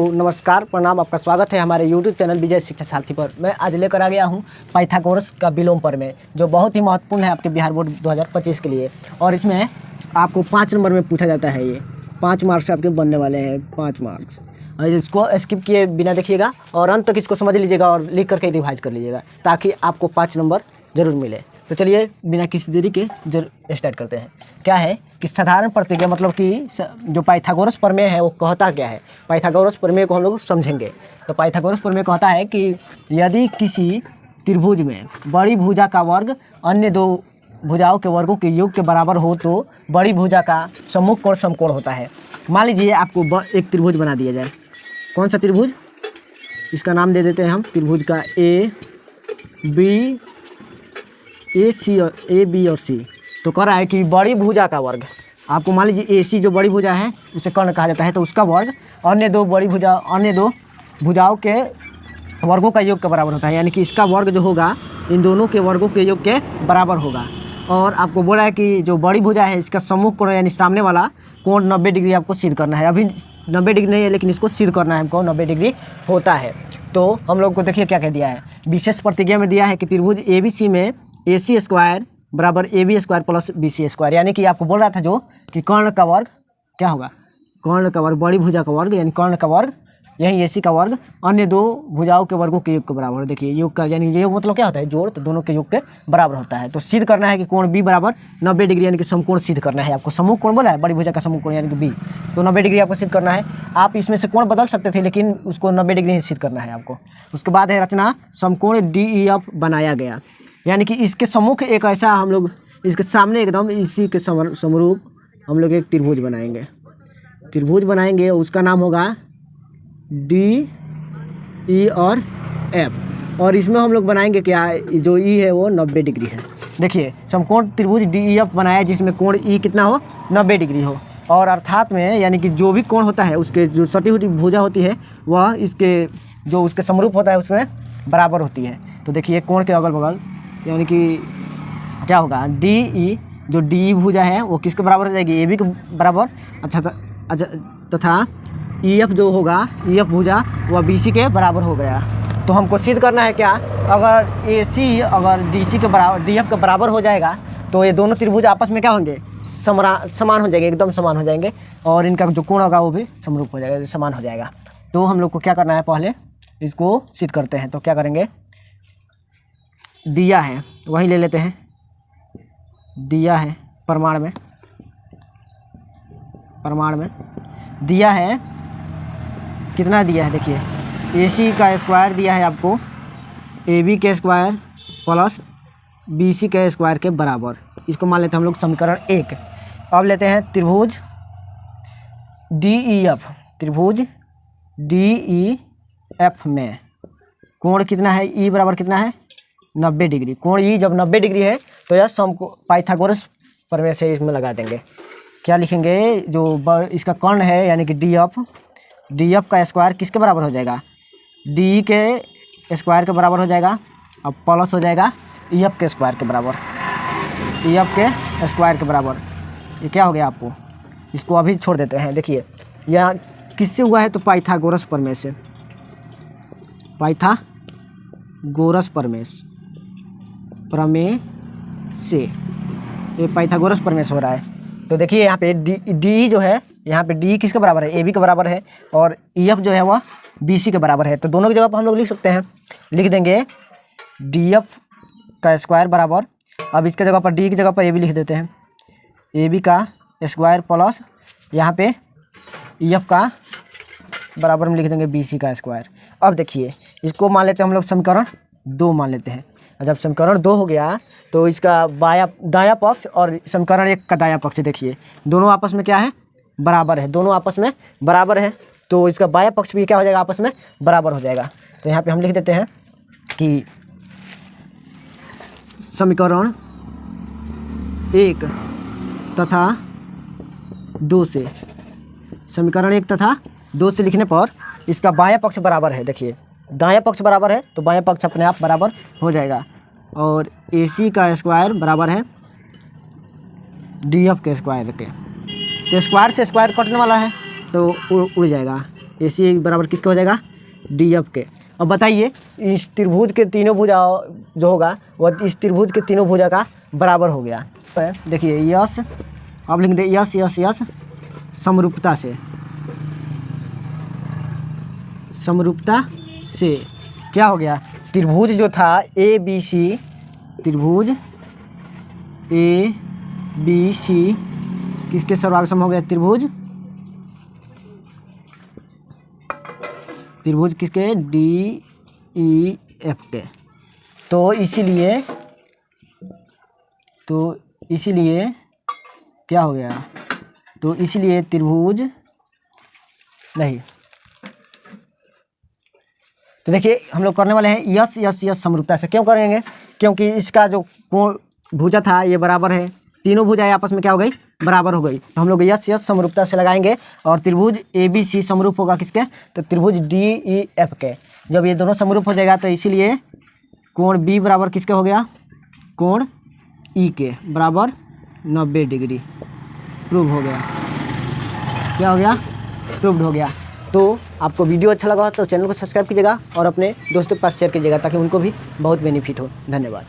नमस्कार, प्रणाम, आपका स्वागत है हमारे YouTube चैनल विजय शिक्षा सारथी पर। मैं आज लेकर आ गया हूँ पाइथागोरस का विलोम प्रमेय, जो बहुत ही महत्वपूर्ण है आपके बिहार बोर्ड 2025 के लिए। और इसमें आपको 5 नंबर में पूछा जाता है। ये 5 मार्क्स आपके बनने वाले हैं, 5 मार्क्स। और इसको स्किप किए बिना देखिएगा और अंत तक इसको समझ लीजिएगा और लिख करके रिवाइज कर लीजिएगा, ताकि आपको 5 नंबर ज़रूर मिले। तो चलिए बिना किसी देरी के जरूर स्टार्ट करते हैं। क्या है कि साधारण प्रतिज्ञा, मतलब कि जो पाइथागोरस प्रमेय है वो कहता क्या है। पाइथागोरस प्रमेय को हम लोग समझेंगे। तो पाइथागोरस प्रमेय कहता है कि यदि किसी त्रिभुज में बड़ी भुजा का वर्ग अन्य दो भुजाओं के वर्गों के योग के बराबर हो तो बड़ी भुजा का सम्मुख कोण समकोण होता है। मान लीजिए आपको एक त्रिभुज बना दिया जाए। कौन सा त्रिभुज? इसका नाम दे देते हैं हम त्रिभुज का ए बी और सी। तो कह रहा है कि बड़ी भुजा का वर्ग, आपको मान लीजिए AC जो बड़ी भुजा है उसे कर्ण कहा जाता है, तो उसका वर्ग अन्य दो भुजाओं के वर्गों का योग के बराबर होता है। यानी कि इसका वर्ग जो होगा इन दोनों के वर्गों के योग के बराबर होगा। और आपको बोला है कि जो बड़ी भुजा है इसका सम्मुख कोण यानी सामने वाला कोण 90 डिग्री आपको सिद्ध करना है। अभी 90 डिग्री नहीं है, लेकिन इसको सिद्ध करना है हमको, 90 डिग्री होता है। तो हम लोग को देखिए क्या कह दिया है। विशेष प्रतिज्ञा में दिया है कि त्रिभुज ABC में AC स्क्वायर बराबर AB square plus BC square. यानी कि आपको बोल रहा था जो कि कर्ण का वर्ग क्या होगा, कर्ण का वर्ग बड़ी भुजा का वर्ग यानी कर्ण का वर्ग यही AC का वर्ग अन्य दो भुजाओं के वर्गों के योग के बराबर। देखिए योग का यानी योग मतलब क्या होता है, जोड़, तो दोनों के योग के बराबर होता है। तो सिद्ध करना है कि कोण B बराबर 90 डिग्री यानी कि समकोण सिद्ध करना है आपको। सम्मुख कोण बोला है बड़ी भुजा का सम्मुख कोण यानी कि B, तो 90 डिग्री आपको सिद्ध करना है। आप इसमें से कोण बदल सकते थे, लेकिन उसको 90 डिग्री ही सिद्ध करना है आपको। उसके बाद है रचना समकोण DEF बनाया गया। यानी कि इसके सम्मुख एक ऐसा हम लोग इसके सामने एकदम इसी के समरूप हम लोग एक त्रिभुज बनाएंगे। उसका नाम होगा D, E और F। और इसमें हम लोग बनाएंगे क्या, जो E है वो 90 डिग्री है। देखिए समकोण त्रिभुज DEF बनाया जिसमें कोण E कितना हो, 90 डिग्री हो। और अर्थात में यानी कि जो भी कोण होता है उसके जो सटी हुई भुजा होती है वह इसके जो उसके समरूप होता है उसमें बराबर होती है। तो देखिए कोण के अगल बगल यानी कि क्या होगा, DE जो DE भुजा है वो किसके बराबर हो जाएगी, AB के बराबर। अच्छा तथा EF जो होगा, EF भुजा वह BC के बराबर हो गया। तो हमको सिद्ध करना है क्या, अगर AC अगर DC के बराबर DF के बराबर हो जाएगा तो ये दोनों त्रिभुज आपस में क्या होंगे, समान हो जाएंगे, एकदम समान हो जाएंगे। और इनका जो कोण होगा वो भी समरूप हो जाएगा, समान हो जाएगा। तो हम लोग को क्या करना है, पहले इसको सिद्ध करते हैं। तो क्या करेंगे, दिया है वही ले लेते हैं, दिया है प्रमाण में दिया है। कितना दिया है, देखिए AC का स्क्वायर दिया है आपको AB के स्क्वायर प्लस BC के स्क्वायर के बराबर। इसको मान लेते हैं हम लोग समीकरण 1। अब लेते हैं त्रिभुज DEF में कोण कितना है, E बराबर कितना है, 90 डिग्री। कोण E जब 90 डिग्री है तो यह पाइथागोरस प्रमेय से इसमें लगा देंगे। क्या लिखेंगे, जो इसका कर्ण है यानी कि DF का स्क्वायर किसके बराबर हो जाएगा, DE के स्क्वायर के बराबर हो जाएगा। अब प्लस हो जाएगा EF के स्क्वायर के बराबर, ये क्या हो गया आपको। इसको अभी छोड़ देते हैं। देखिए यह किससे हुआ है, तो पाइथागोरस प्रमेय से, ये पाइथागोरस प्रमेय से हो रहा है। तो देखिए यहाँ पे डी जो है, यहाँ पे डी किसके बराबर है, AB के बराबर है। और EF जो है वह BC के बराबर है। तो दोनों की जगह पर हम लोग लिख सकते हैं, लिख देंगे DF का स्क्वायर बराबर, अब इसके जगह पर D की जगह पर AB लिख देते हैं, AB का स्क्वायर प्लस यहाँ पे EF का बराबर में लिख देंगे BC का स्क्वायर। अब देखिए इसको मान लेते हैं हम लोग समीकरण 2 मान लेते हैं। जब समीकरण 2 हो गया तो इसका दायां पक्ष और समीकरण 1 का दायां पक्ष देखिए दोनों आपस में क्या है, बराबर है। तो इसका बायां पक्ष भी क्या हो जाएगा, आपस में बराबर हो जाएगा। तो यहाँ पे हम लिख देते हैं कि समीकरण 1 तथा 2 से, समीकरण 1 तथा 2 से लिखने पर इसका बायां पक्ष बराबर है। देखिए दायां पक्ष बराबर है तो बायां पक्ष अपने आप बराबर हो जाएगा। और AC का स्क्वायर बराबर है DF के स्क्वायर के, तो स्क्वायर से स्क्वायर कटने वाला है तो उड़ जाएगा। ए सी बराबर किसका हो जाएगा, डी एफ के। अब बताइए इस त्रिभुज के तीनों भुजा जो होगा वह इस त्रिभुज के तीनों भुजा का बराबर हो गया। तो देखिए यस, अब लिख दे यस यस यस समरूपता से, समरूपता से क्या हो गया, त्रिभुज जो था ए बी सी, त्रिभुज ए बी सी किसके सर्वांग हो गया, त्रिभुज, त्रिभुज किसके, डी ई एफ के। तो इसीलिए क्या हो गया, तो इसीलिए त्रिभुज नहीं, तो देखिए हम लोग करने वाले हैं यस यस यस समरूपता से। क्यों करेंगे, क्योंकि इसका जो कोण भुजा था ये बराबर है, तीनों भुजाएं आपस में क्या हो गई, बराबर हो गई। तो हम लोग यस यस समरूपता से लगाएंगे और त्रिभुज ए बी सी समरूप होगा किसके, तो त्रिभुज डी ई एफ के। जब ये दोनों समरूप हो जाएगा तो इसीलिए कोण बी बराबर किसके हो गया, कोण ई के बराबर 90 डिग्री। प्रूव हो गया, क्या हो गया, प्रूव्ड हो गया। तो आपको वीडियो अच्छा लगा तो चैनल को सब्सक्राइब कीजिएगा और अपने दोस्तों के पास शेयर कीजिएगा ताकि उनको भी बहुत बेनिफिट हो। धन्यवाद।